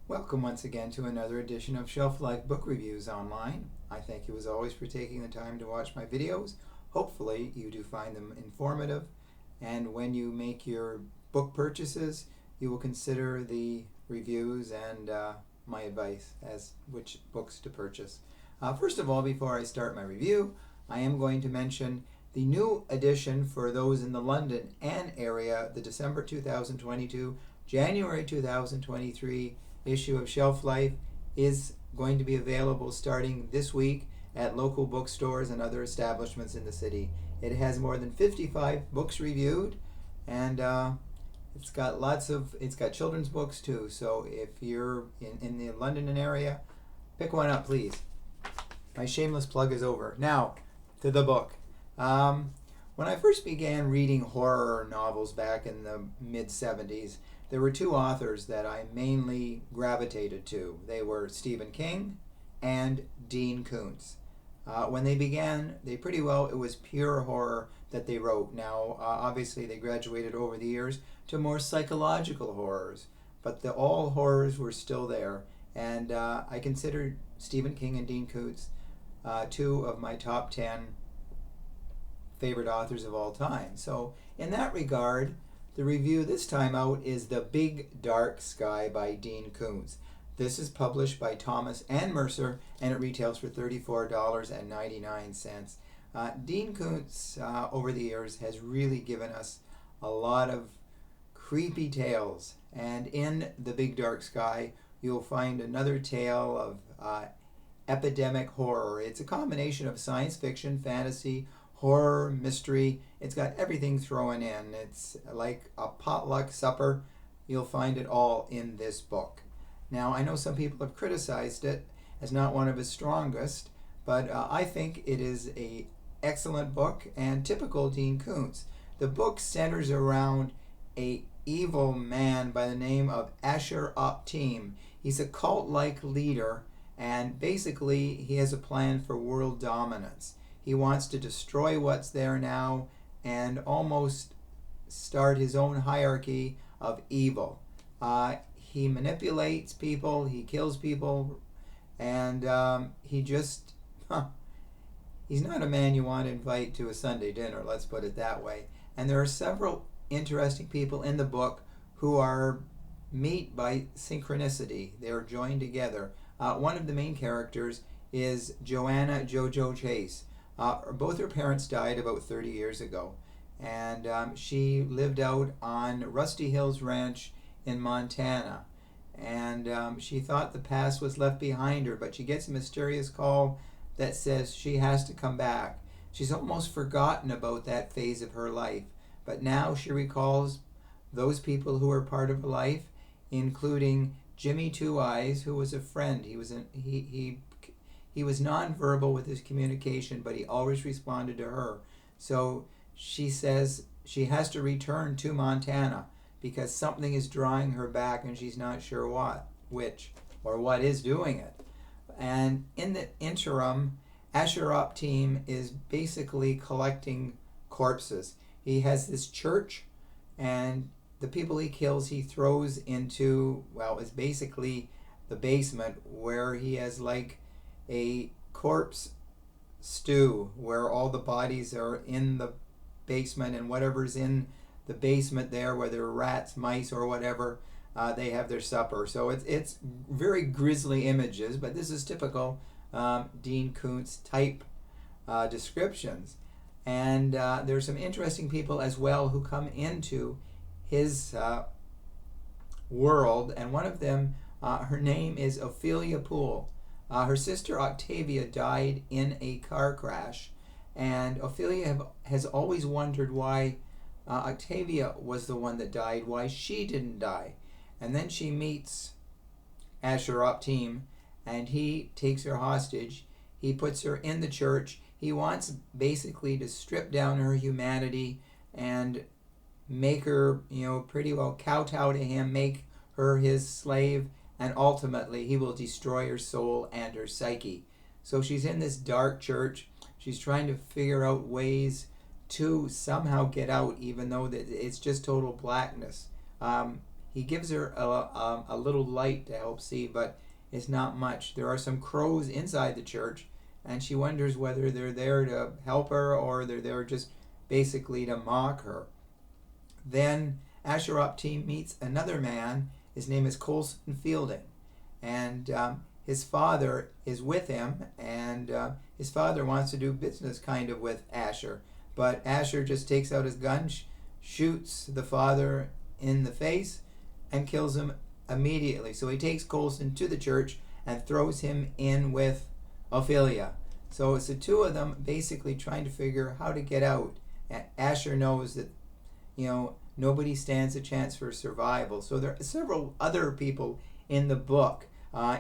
Welcome once again to another edition of Shelf Life Book Reviews Online. I thank you as always for taking the time to watch my videos. Hopefully you do find them informative, and when you make your book purchases you will consider the reviews and my advice as which books to purchase. First of all, before I start my review, I am going to mention the new edition for those in the London and area, the December 2022, January 2023 issue of Shelf Life is going to be available starting this week at local bookstores and other establishments in the city. It has more than 55 books reviewed, and it's got children's books too. So if you're in the London area, pick one up, please. My shameless plug is over. Now to the book. When I first began reading horror novels back in the mid-70s, there were two authors that I mainly gravitated to. They were Stephen King and Dean Koontz. When they began, it was pure horror that they wrote. Now, obviously, they graduated over the years to more psychological horrors, but all horrors were still there. And I consider Stephen King and Dean Koontz two of my top 10 favorite authors of all time. So, in that regard, the review this time out is The Big Dark Sky by Dean Koontz. This is published by Thomas and Mercer, and it retails for $34.99. Dean Koontz, over the years, has really given us a lot of creepy tales. And in The Big Dark Sky, you'll find another tale of epidemic horror. It's a combination of science fiction, fantasy, horror, mystery. It's got everything thrown in. It's like a potluck supper. You'll find it all in this book. Now, I know some people have criticized it as not one of his strongest, but I think it is an excellent book and typical Dean Koontz. The book centers around a evil man by the name of Asher Optim. He's a cult-like leader, and basically he has a plan for world dominance. He wants to destroy what's there now and almost start his own hierarchy of evil. He manipulates people, he kills people, and he's not a man you want to invite to a Sunday dinner, let's put it that way. And there are several interesting people in the book who are meet by synchronicity. They are joined together. One of the main characters is Joanna Jojo Chase. Both her parents died about 30 years ago, and she lived out on Rusty Hills Ranch in Montana, and she thought the past was left behind her, but she gets a mysterious call that says she has to come back. She's almost forgotten about that phase of her life, but now she recalls those people who were part of her life, including Jimmy Two Eyes, who was a friend. He was nonverbal with his communication, but he always responded to her. So she says she has to return to Montana because something is drawing her back and she's not sure what is doing it. And in the interim, Asher Optim is basically collecting corpses. He has this church, and the people he kills he throws into, it's basically the basement, where he has like a corpse stew where all the bodies are in the basement, and whatever's in the basement there, whether rats, mice, or whatever, they have their supper. So it's very grisly images, but this is typical Dean Koontz type descriptions. And there's some interesting people as well who come into his world, and one of them, her name is Ophelia Poole. Her sister Octavia died in a car crash, and Ophelia has always wondered why Octavia was the one that died, why she didn't die. And then she meets Asher Optim, and he takes her hostage. He puts her in the church. He wants basically to strip down her humanity and make her, pretty well kowtow to him, make her his slave, and ultimately he will destroy her soul and her psyche. So she's in this dark church. She's trying to figure out ways to somehow get out, even though that it's just total blackness. he gives her a little light to help see, but it's not much. There are some crows inside the church, and she wonders whether they're there to help her or they're there just basically to mock her. Then Asher-Upteam meets another man. His name is Colson Fielding, and his father is with him, and his father wants to do business kind of with Asher, but Asher just takes out his gun, shoots the father in the face, and kills him immediately. So he takes Colson to the church and throws him in with Ophelia. So it's the two of them basically trying to figure how to get out. And Asher knows that, nobody stands a chance for survival. So there are several other people in the book,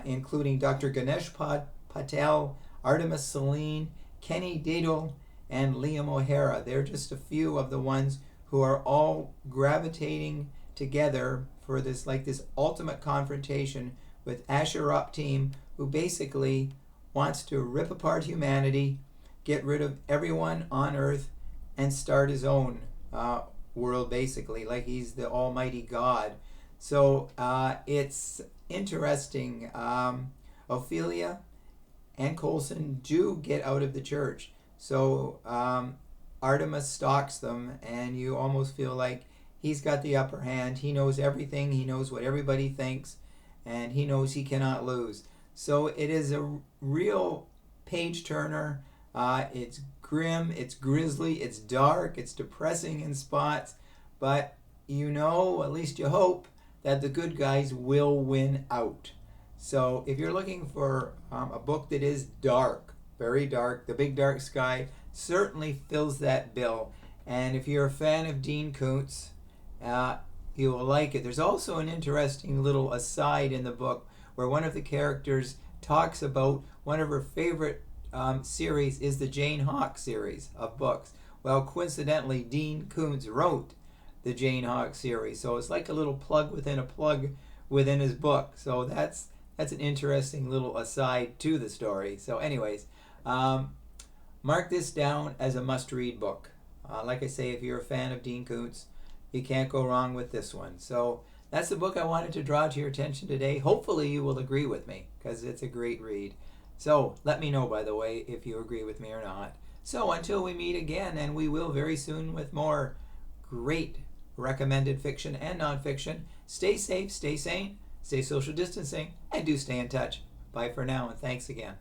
including Dr. Ganesh Patel, Artemis Saline, Kenny Dadle, and Liam O'Hara. They're just a few of the ones who are all gravitating together for this ultimate confrontation with Asher-Upteam, who basically wants to rip apart humanity, get rid of everyone on Earth, and start his own world, basically, like he's the almighty God. So it's interesting. Ophelia and Colson do get out of the church. So Artemis stalks them, and you almost feel like he's got the upper hand. He knows everything. He knows what everybody thinks, and he knows he cannot lose. So it is a real page-turner. It's grim, it's grisly, it's dark, it's depressing in spots, but at least you hope, that the good guys will win out. So if you're looking for a book that is dark, very dark, The Big Dark Sky certainly fills that bill. And if you're a fan of Dean Koontz, you will like it. There's also an interesting little aside in the book where one of the characters talks about one of her favorite series is the Jane Hawk series of books. Well, coincidentally, Dean Koontz wrote the Jane Hawk series, so it's like a little plug within a plug within his book. So that's an interesting little aside to the story. So anyways, mark this down as a must-read book. Like I say, if you're a fan of Dean Koontz, you can't go wrong with this one. So that's the book I wanted to draw to your attention today. Hopefully you will agree with me, because it's a great read. So let me know, by the way, if you agree with me or not. So until we meet again, and we will very soon with more great recommended fiction and nonfiction, stay safe, stay sane, stay social distancing, and do stay in touch. Bye for now, and thanks again.